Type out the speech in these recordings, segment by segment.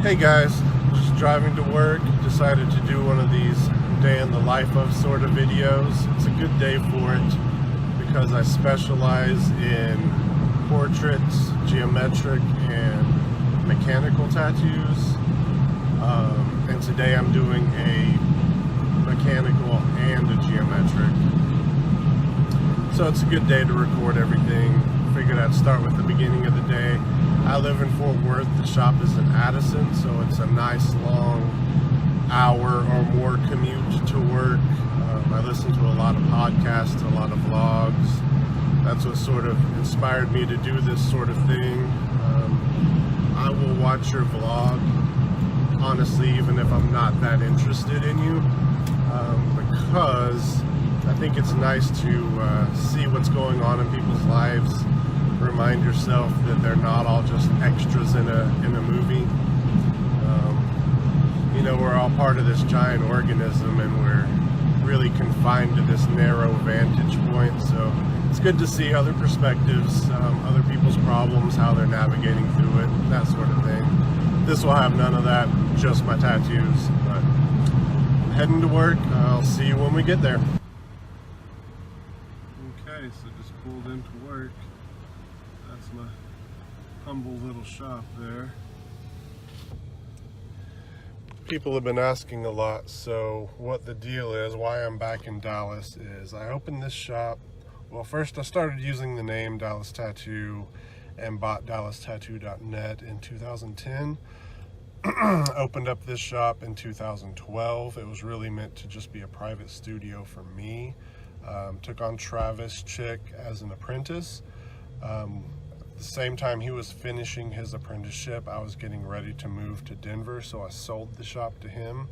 Hey guys, just driving to work, decided to do one of these day in the life of sort of videos. It's a good day for it because I specialize in portraits, geometric, and mechanical tattoos. And today I'm doing a mechanical and a geometric. So it's a good day to record everything. Figured I'd start with the beginning of the day. I live in Fort Worth. The shop is in Addison, so it's a nice long hour or more commute to work. I listen to a lot of podcasts, a lot of vlogs. That's what sort of inspired me to do this sort of thing. I will watch your vlog, honestly, even if I'm not that interested in you, because I think it's nice to see what's going on in people's lives. Remind yourself that they're not all just extras in a movie. You know, we're all part of this giant organism, and we're really confined to this narrow vantage point. So it's good to see other perspectives, other people's problems, how they're navigating through it, that sort of thing. This will have none of that, just my tattoos. But I'm heading to work. I'll see you when we get there. Okay, so just pulled into work. That's my humble little shop there. People have been asking a lot, so what the deal is, why I'm back in Dallas, is I opened this shop. Well, first I started using the name Dallas Tattoo and bought DallasTattoo.net in 2010. Opened up this shop in 2012. It was really meant to just be a private studio for me. Took on Travis Chick as an apprentice. The same time he was finishing his apprenticeship, I was getting ready to move to Denver, so I sold the shop to him.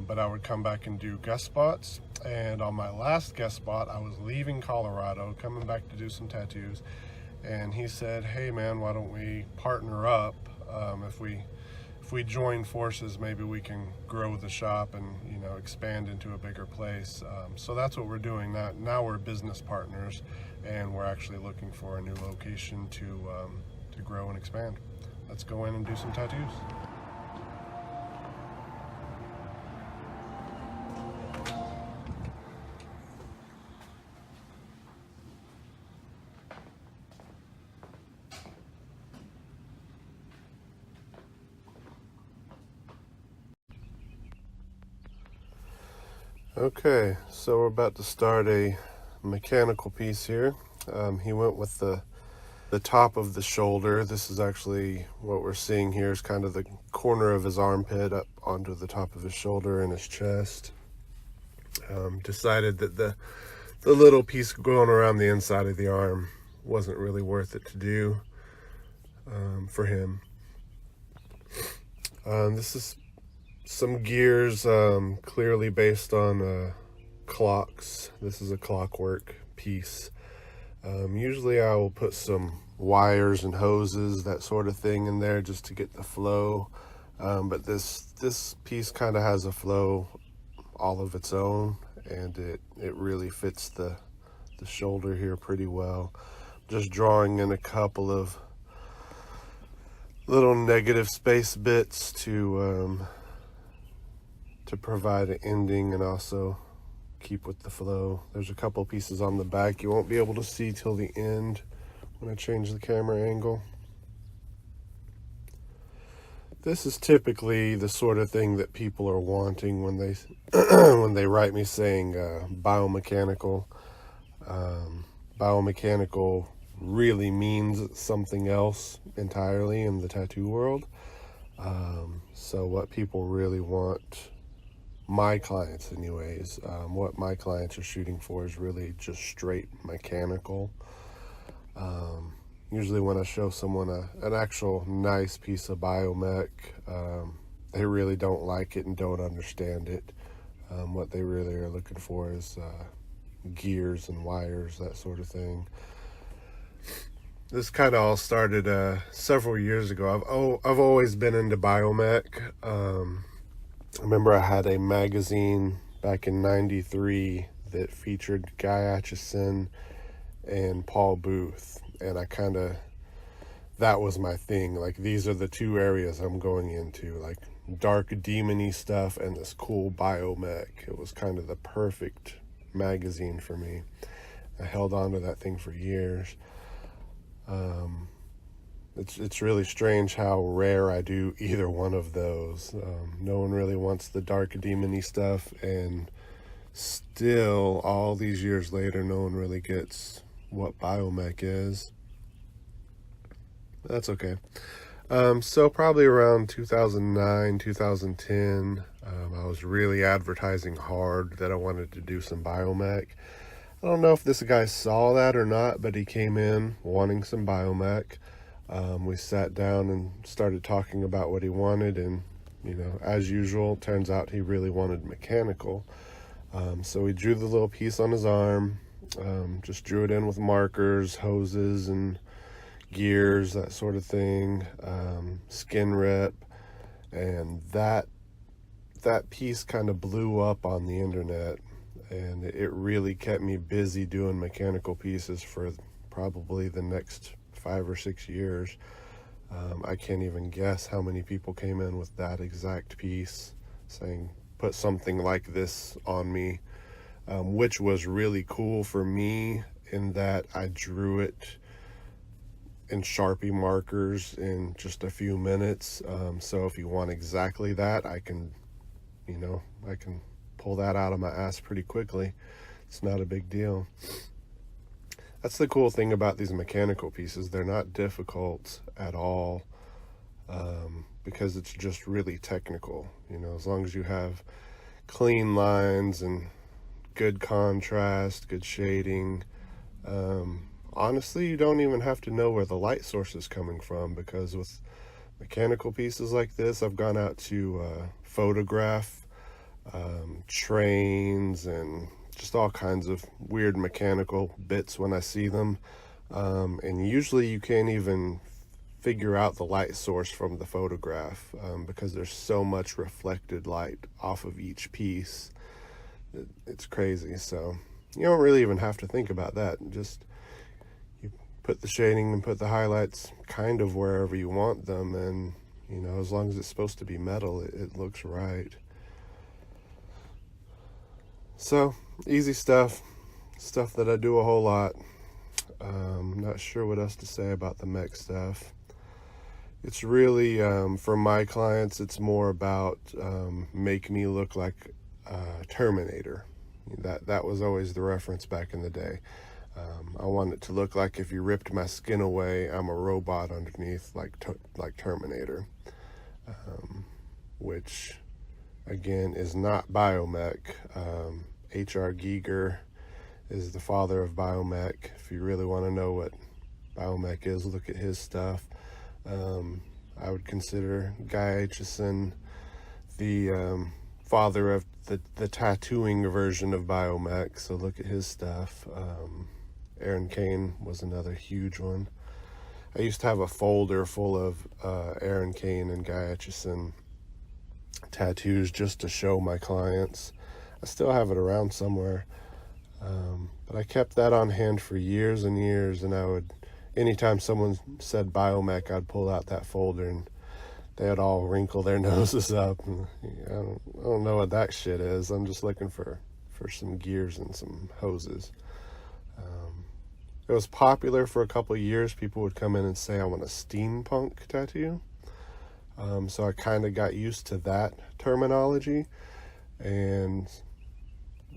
But I would come back and do guest spots. And on my last guest spot, I was leaving Colorado, coming back to do some tattoos. And he said, hey man, why don't we partner up? If we join forces, maybe we can grow the shop and, you know, expand into a bigger place. So that's what we're doing. Now we're business partners, and we're actually looking for a new location to grow and expand. Let's go in and do some tattoos. Okay, so we're about to start a mechanical piece here. He went with the top of the shoulder. This is actually what we're seeing here is kind of the corner of his armpit up onto the top of his shoulder and his chest. Decided that the little piece going around the inside of the arm wasn't really worth it to do for him. This is some gears, clearly based on clocks. This is a clockwork piece. Usually I will put some wires and hoses, that sort of thing in there just to get the flow. But this piece kind of has a flow all of its own, and it really fits the shoulder here pretty well. Just drawing in a couple of little negative space bits to provide an ending and also keep with the flow. There's a couple pieces on the back you won't be able to see till the end when I change the camera angle. This is typically the sort of thing that people are wanting when they when they write me saying biomechanical. Biomechanical really means something else entirely in the tattoo world. So what people really want, my clients anyways, what my clients are shooting for is really just straight mechanical. Usually when I show someone an actual nice piece of Biomech, they really don't like it and don't understand it. What they really are looking for is gears and wires, that sort of thing. This kind of all started several years ago. I've always been into Biomech. I remember I had a magazine back in '93 that featured Guy Aitchison and Paul Booth, and I kind of that was my thing. Like, these are the two areas I'm going into, like dark demon-y stuff and this cool Biomech. It was kind of the perfect magazine for me. I held on to that thing for years. It's really strange how rare I do either one of those. No one really wants the dark demon-y stuff, and still all these years later no one really gets what Biomech is. That's okay. So probably around 2009, 2010, I was really advertising hard that I wanted to do some Biomech. I don't know if this guy saw that or not, but he came in wanting some Biomech. We sat down and started talking about what he wanted, and, you know, as usual, turns out he really wanted mechanical. So we drew the little piece on his arm, just drew it in with markers, hoses, and gears, that sort of thing, skin rip, and that piece kind of blew up on the internet, and it really kept me busy doing mechanical pieces for probably the next 5 or 6 years. I can't even guess how many people came in with that exact piece saying, put something like this on me, which was really cool for me in that I drew it in Sharpie markers in just a few minutes. So if you want exactly that, I can pull that out of my ass pretty quickly. It's not a big deal. That's the cool thing about these mechanical pieces. They're not difficult at all, because it's just really technical. You know, as long as you have clean lines and good contrast, good shading, honestly, you don't even have to know where the light source is coming from, because with mechanical pieces like this, I've gone out to photograph trains and just all kinds of weird mechanical bits when I see them, and usually you can't even figure out the light source from the photograph, because there's so much reflected light off of each piece. It's crazy. So you don't really even have to think about that. Just put the shading and put the highlights kind of wherever you want them, and, you know, as long as it's supposed to be metal, it looks right. So easy stuff that I do a whole lot. Not sure what else to say about the mech stuff. It's really, for my clients, it's more about make me look like Terminator. That was always the reference back in the day. I want it to look like if you ripped my skin away, I'm a robot underneath, like Terminator, which again is not Biomech. H.R. Giger is the father of Biomech. If you really want to know what Biomech is, look at his stuff. I would consider Guy Aitchison the father of the tattooing version of Biomech, so look at his stuff. Aaron Kane was another huge one. I used to have a folder full of Aaron Kane and Guy Aitchison tattoos just to show my clients. I still have it around somewhere, but I kept that on hand for years and years, and I would, anytime someone said Biomech, I'd pull out that folder and they'd all wrinkle their noses up. And, I don't know what that shit is. I'm just looking for some gears and some hoses. It was popular for a couple of years. People would come in and say, I want a steampunk tattoo. So I kind of got used to that terminology. And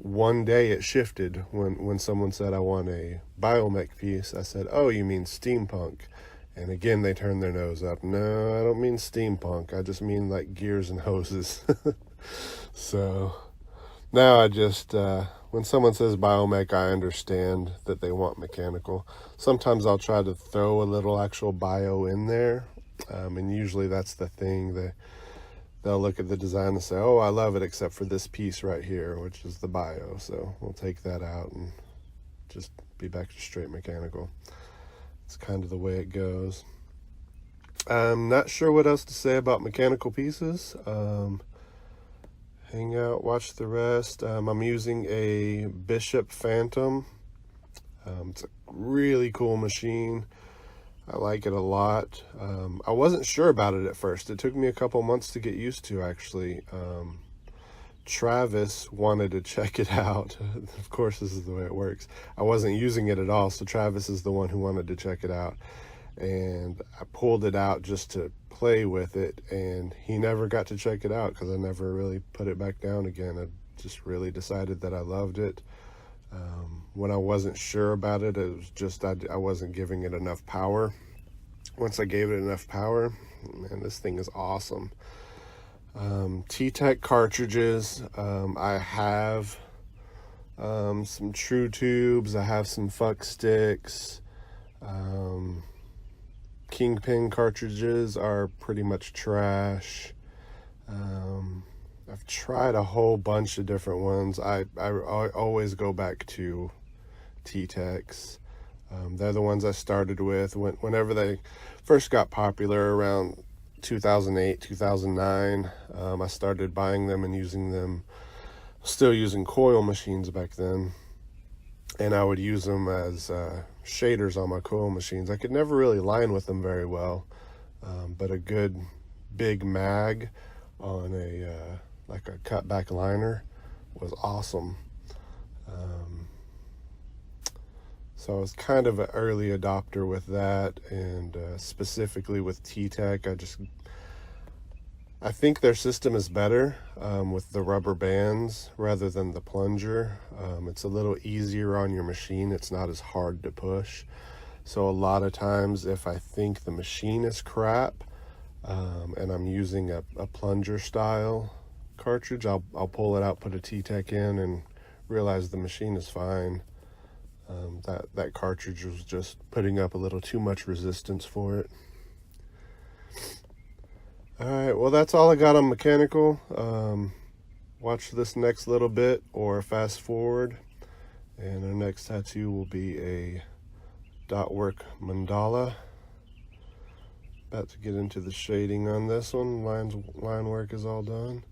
one day it shifted when someone said, I want a Biomech piece. I said, oh, you mean steampunk? And again, they turned their nose up. No, I don't mean steampunk. I just mean like gears and hoses. So now I just, when someone says Biomech, I understand that they want mechanical. Sometimes I'll try to throw a little actual bio in there. And usually that's the thing. They'll look at the design and say, oh, I love it, except for this piece right here, which is the bio. So we'll take that out and just be back to straight mechanical. It's kind of the way it goes. I'm not sure what else to say about mechanical pieces. Hang out, watch the rest. I'm using a Bishop Phantom. It's a really cool machine. I like it a lot. I wasn't sure about it at first. It took me a couple months to get used to, actually. Travis wanted to check it out. Of course, this is the way it works. I wasn't using it at all, so Travis is the one who wanted to check it out. And I pulled it out just to play with it, and he never got to check it out because I never really put it back down again. I just really decided that I loved it. When I wasn't sure about it, it was just I wasn't giving it enough power. Once I gave it enough power, man, this thing is awesome. T-Tech cartridges. I have some True Tubes. I have some Fuck Sticks. Kingpin cartridges are pretty much trash. I've tried a whole bunch of different ones. I always go back to T-Techs. They're the ones I started with whenever they first got popular around 2008, 2009. I started buying them and using them, still using coil machines back then. And I would use them as shaders on my coil machines. I could never really line with them very well, but a good big mag on a like a cutback liner was awesome. So I was kind of an early adopter with that, and specifically with T-Tech. I think their system is better with the rubber bands rather than the plunger. It's a little easier on your machine. It's not as hard to push. So a lot of times if I think the machine is crap and I'm using a plunger style cartridge, I'll pull it out, put a T-Tech in, and realize the machine is fine. That cartridge was just putting up a little too much resistance for it. Alright, well, that's all I got on mechanical. Watch this next little bit or fast forward, and our next tattoo will be a Dotwork Mandala. About to get into the shading on this one. Line work is all done.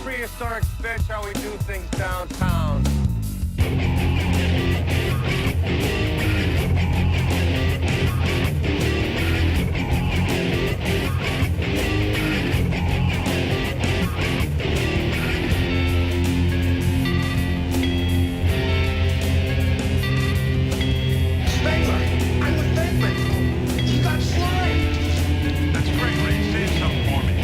Prehistoric bitch, how we do things downtown. Spangler, I'm with Bateman. He got slimed. That's great, Ray. Save some for me.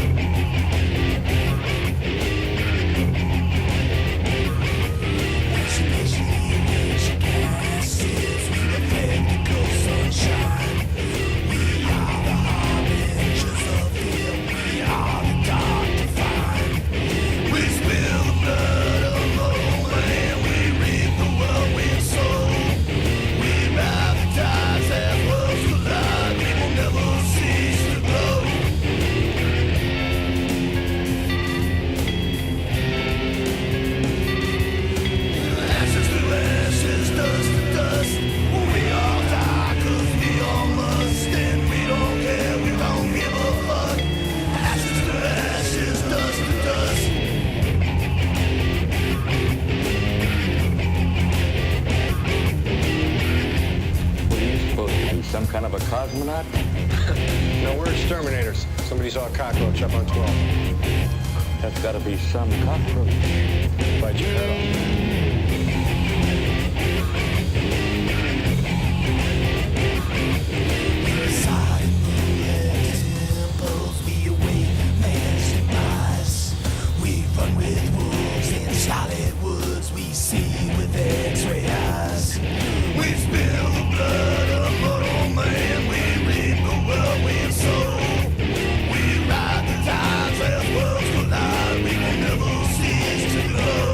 Some kind of a cosmonaut? No, we're exterminators. Somebody saw a cockroach up on 12. That's gotta be some cockroach. Bite your head We run with wolves in solid woods. We see with X-ray eyes. We spill the blood of mortal man. We reap the whirlwind soul. We ride the tides as worlds collide. We will never cease to glow.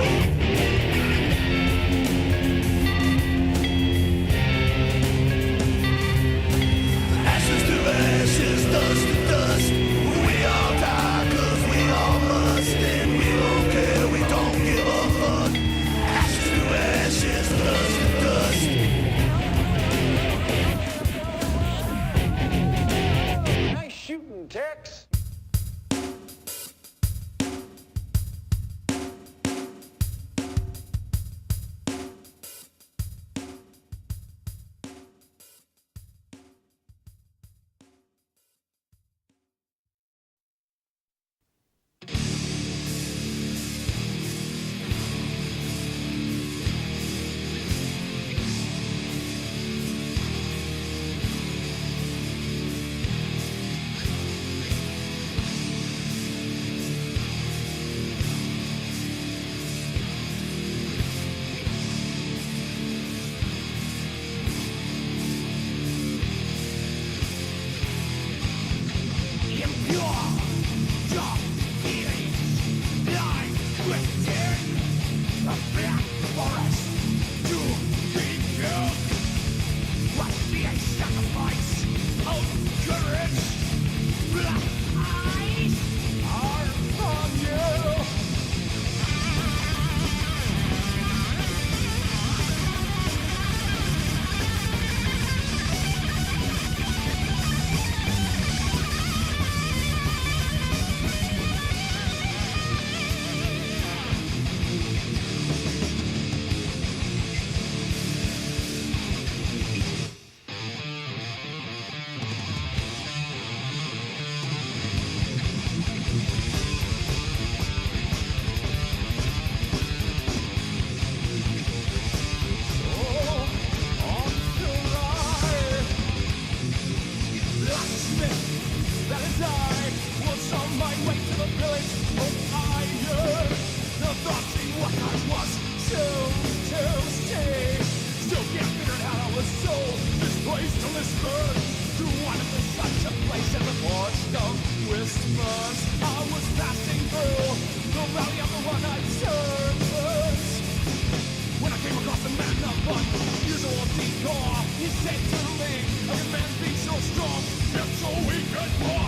a fun, usual decor. He said to me, "How can man be so strong, yet so weak and poor?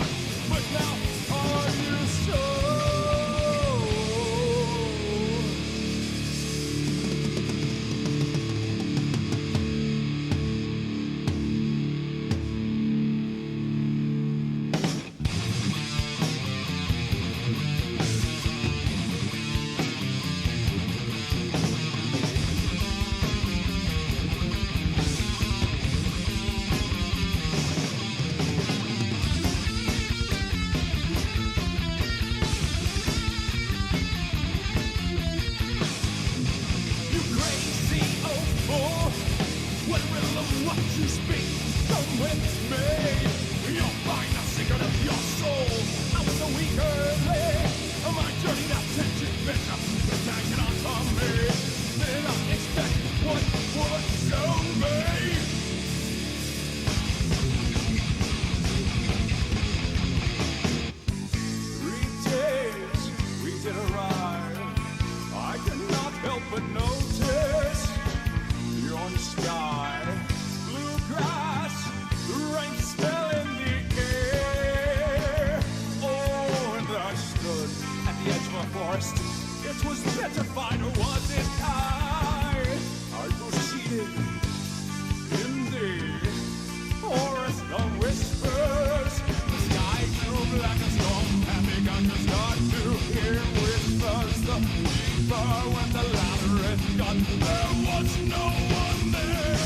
But now, are you sure?" You crazy old fool, what will of what you speak? Come with me, you'll find the secret of your soul. I was a weaker link, my journey now tension better. The tension onto me, did I expect what would show me? 3 days we did arrive. I cannot help but notice the orange sky, blue grass, rain smell in the air. Oh, and I stood at the edge of a forest. It was petrified, or was it I proceeded in the forest of whispers. The sky grew black as storm, and begun to start to hear whispers. The deeper when the louder it got, there was no one there.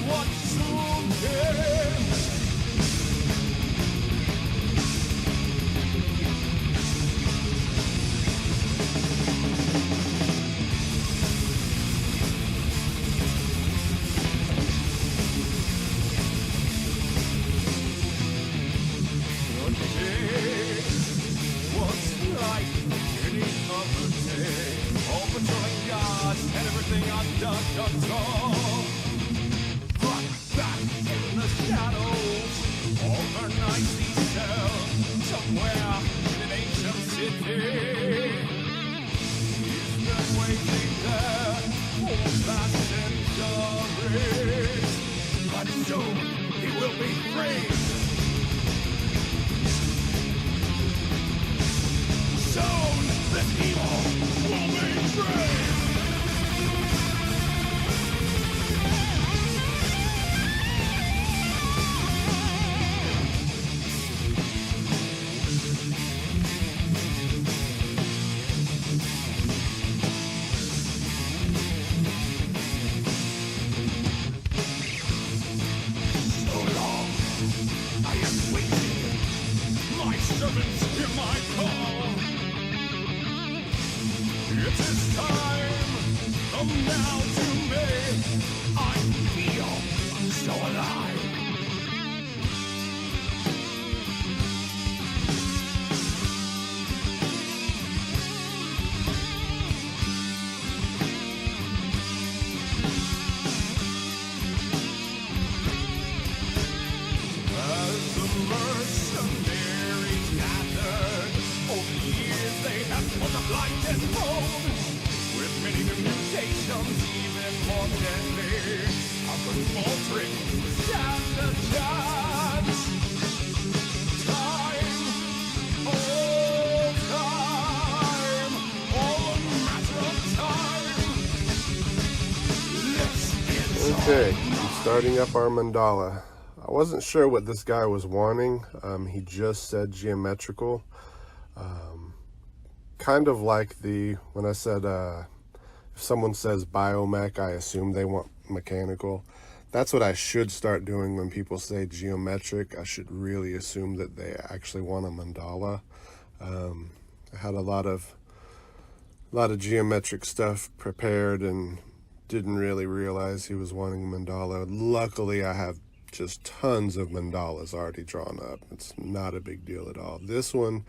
what soon came. Okay, I'm starting up our mandala. I wasn't sure what this guy was wanting. He just said geometrical. Kind of like when I said, if someone says biomech, I assume they want mechanical. That's what I should start doing when people say geometric. I should really assume that they actually want a mandala. I had a lot of geometric stuff prepared and didn't really realize he was wanting a mandala. Luckily, I have just tons of mandalas already drawn up. It's not a big deal at all. This one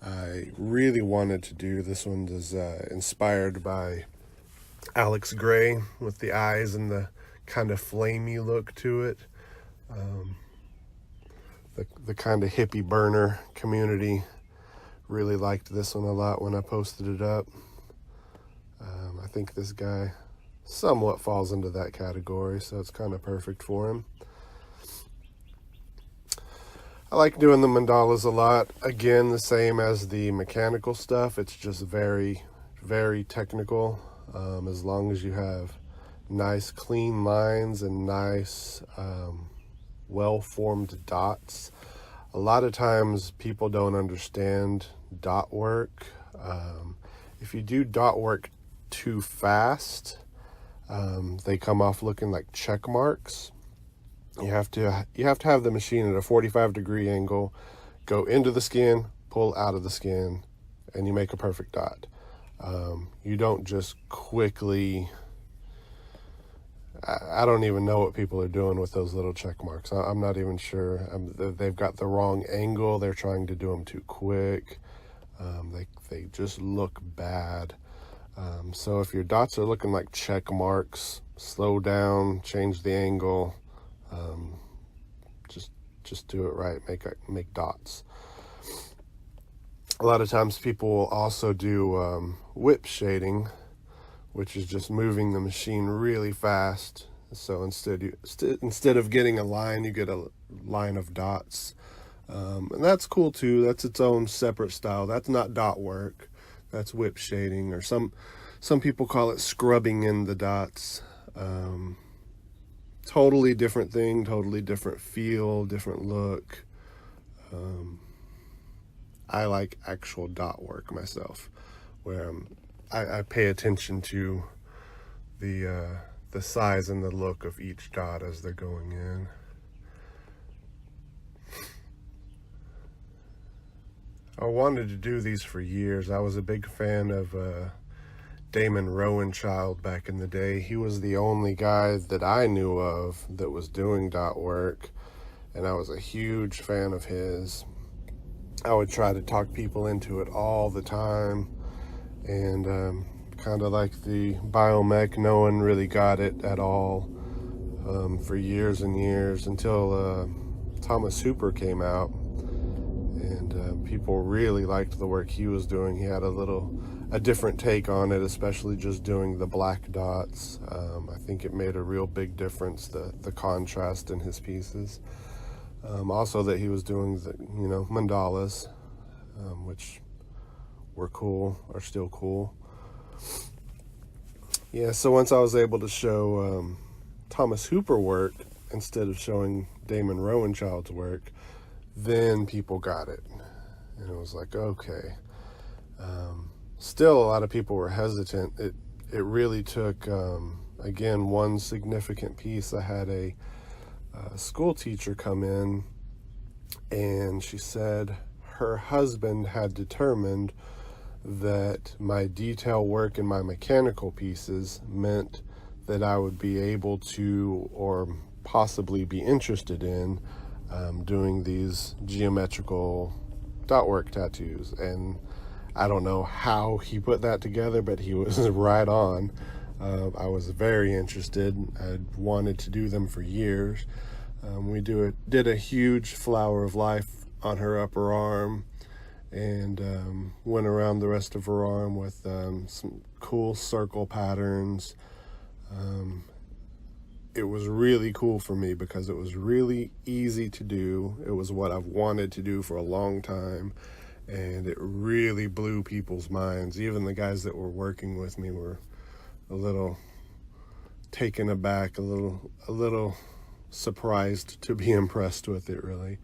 I really wanted to do. This one is inspired by Alex Gray with the eyes and the kind of flamey look to it. The kind of hippie burner community really liked this one a lot when I posted it up. I think this guy somewhat falls into that category, so it's kind of perfect for him. I like doing the mandalas a lot. Again, the same as the mechanical stuff. It's just very, very technical. As long as you have nice clean lines and nice well-formed dots. A lot of times people don't understand dot work. If you do dot work too fast, they come off looking like check marks. You have to have the machine at a 45-degree angle, go into the skin, pull out of the skin, and you make a perfect dot. You don't just quickly. I don't even know what people are doing with those little check marks. I'm not even sure. They've got the wrong angle. They're trying to do them too quick. They just look bad. So if your dots are looking like check marks, slow down, change the angle. Just do it right. Make dots. A lot of times people will also do whip shading, which is just moving the machine really fast. So instead of getting a line, you get a line of dots. And that's cool too. That's its own separate style. That's not dot work. That's whip shading, or some people call it scrubbing in the dots. Totally different thing, totally different feel, different look. I like actual dot work myself, where I pay attention to the the size and the look of each dot as they're going in. I wanted to do these for years. I was a big fan of Damon Rowenchild back in the day. He was the only guy that I knew of that was doing dot work, and I was a huge fan of his. I would try to talk people into it all the time, and kind of like the Biomech, no one really got it at all for years and years until Thomas Hooper came out, and people really liked the work he was doing. He had a different take on it, especially just doing the black dots. I think it made a real big difference, the contrast in his pieces. Also that he was doing the, mandalas, which were cool, are still cool. Yeah, so once I was able to show Thomas Hooper work instead of showing Damon Rowenchild's work, then people got it. And it was like, okay. Still, a lot of people were hesitant. It really took, again, one significant piece. I had a school teacher come in, and she said her husband had determined that my detail work and my mechanical pieces meant that I would be able to, or possibly be interested in, doing these geometrical dot work tattoos. And I don't know how he put that together, but he was right on. I was very interested. I'd wanted to do them for years. We did a huge flower of life on her upper arm, and went around the rest of her arm with some cool circle patterns. It was really cool for me because it was really easy to do. It was what I've wanted to do for a long time, and it really blew people's minds. Even the guys that were working with me were a little taken aback, a little surprised to be impressed with it, really.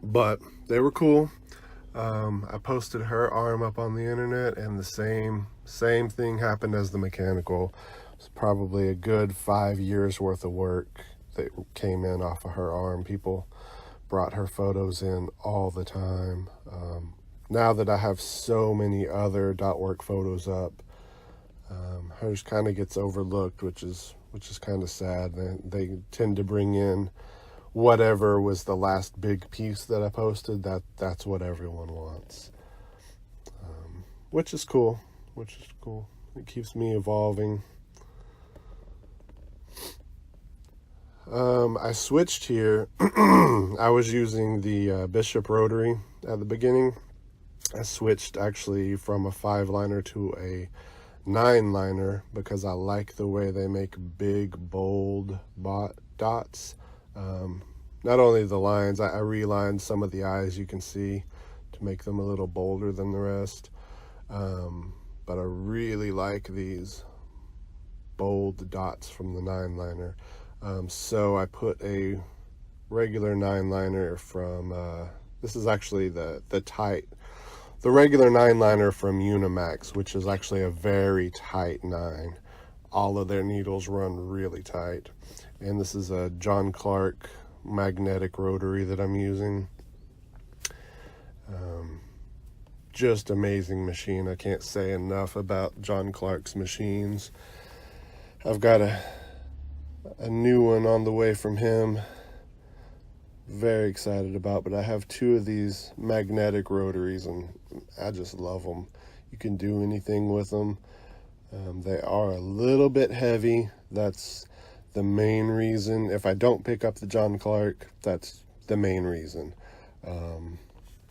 But they were cool. I posted her arm up on the internet, and the same thing happened as the mechanical. It was probably a good 5 years worth of work that came in off of her arm. People brought her photos in all the time. Now that I have so many other dot work photos up, hers kind of gets overlooked, which is kind of sad. They tend to bring in whatever was the last big piece that I posted. That's what everyone wants, which is cool. It keeps me evolving. I switched here. I was using the Bishop Rotary at the beginning. I switched actually from a 5-liner to a 9-liner because I like the way they make big, bold dots. Not only the lines, I relined some of the eyes, you can see, to make them a little bolder than the rest. But I really like these bold dots from the 9-liner. So I put a regular 9-liner from, this is actually the regular 9-liner from Unimax, which is actually a very tight 9. All of their needles run really tight. And this is a John Clark magnetic rotary that I'm using. Just amazing machine. I can't say enough about John Clark's machines. I've got a new one on the way from him. Very excited about, but I have 2 of these magnetic rotaries, and I just love them. You can do anything with them. They are a little bit heavy. That's the main reason. If I don't pick up the John Clark, that's the main reason.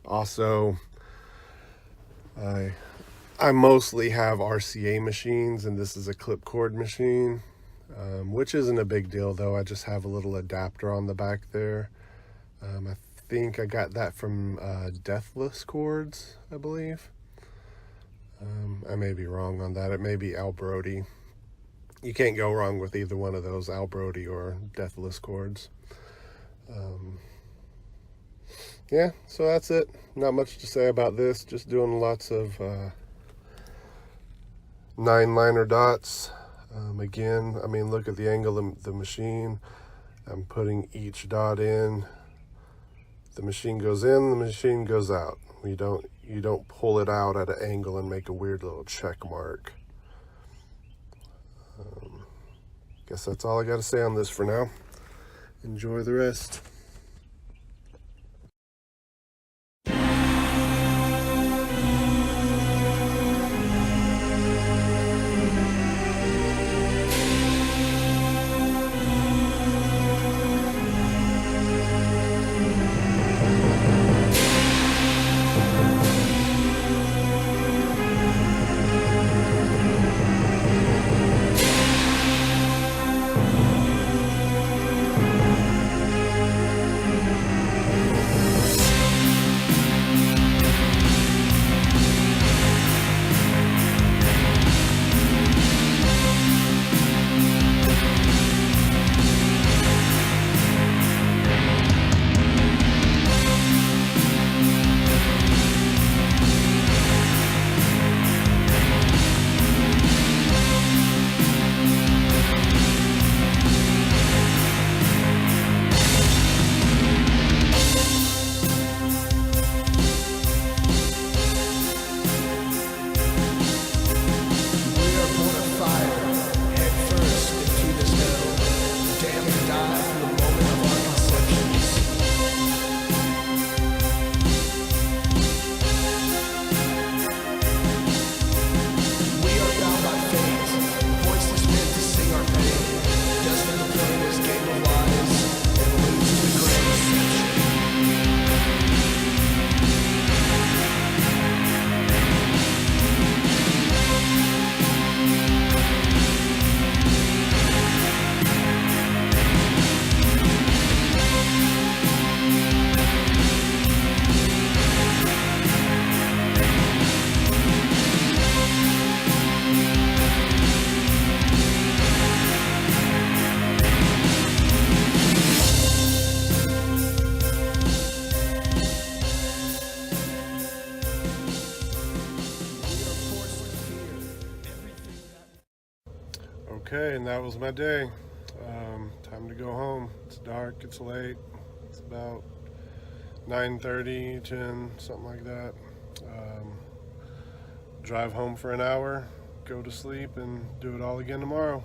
Also, I mostly have RCA machines, and this is a clip cord machine, which isn't a big deal though. I just have a little adapter on the back there. I think I got that from Deathless cords, I believe. I may be wrong on that. It may be Broordie. You can't go wrong with either one of those, Broordie or Deathless cords. Yeah, so that's it. Not much to say about this. Just doing lots of 9-liner dots. Again, I mean, look at the angle of the machine. I'm putting each dot in. The machine goes in, the machine goes out. You don't pull it out at an angle and make a weird little check mark. Guess that's all I got to say on this for now. Enjoy the rest. Okay, and that was my day. Time to go home. It's dark, it's late. It's about 9:30, 10, something like that. Drive home for an hour, go to sleep, and do it all again tomorrow.